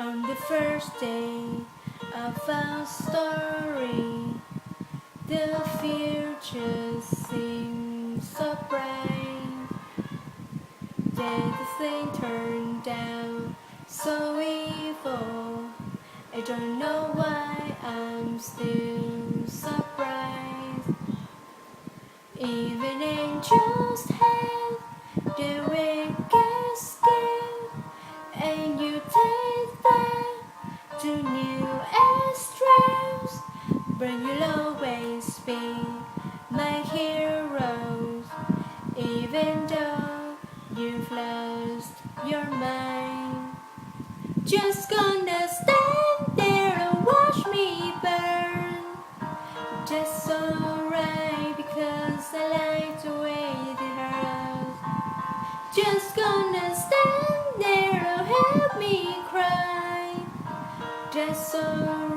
On the first day of our story, the future seems so bright. Then the thing turned out so evil. I don't know why I'm still surprised. Even angels have their wicked skin, and you take them to new extremes. But you'll always be my heroes, even though you've lost your mind. Just gonna stand there and watch me burn. That's alright because I like the way it hurts. Just gonna stand there and help me cry. That's alright.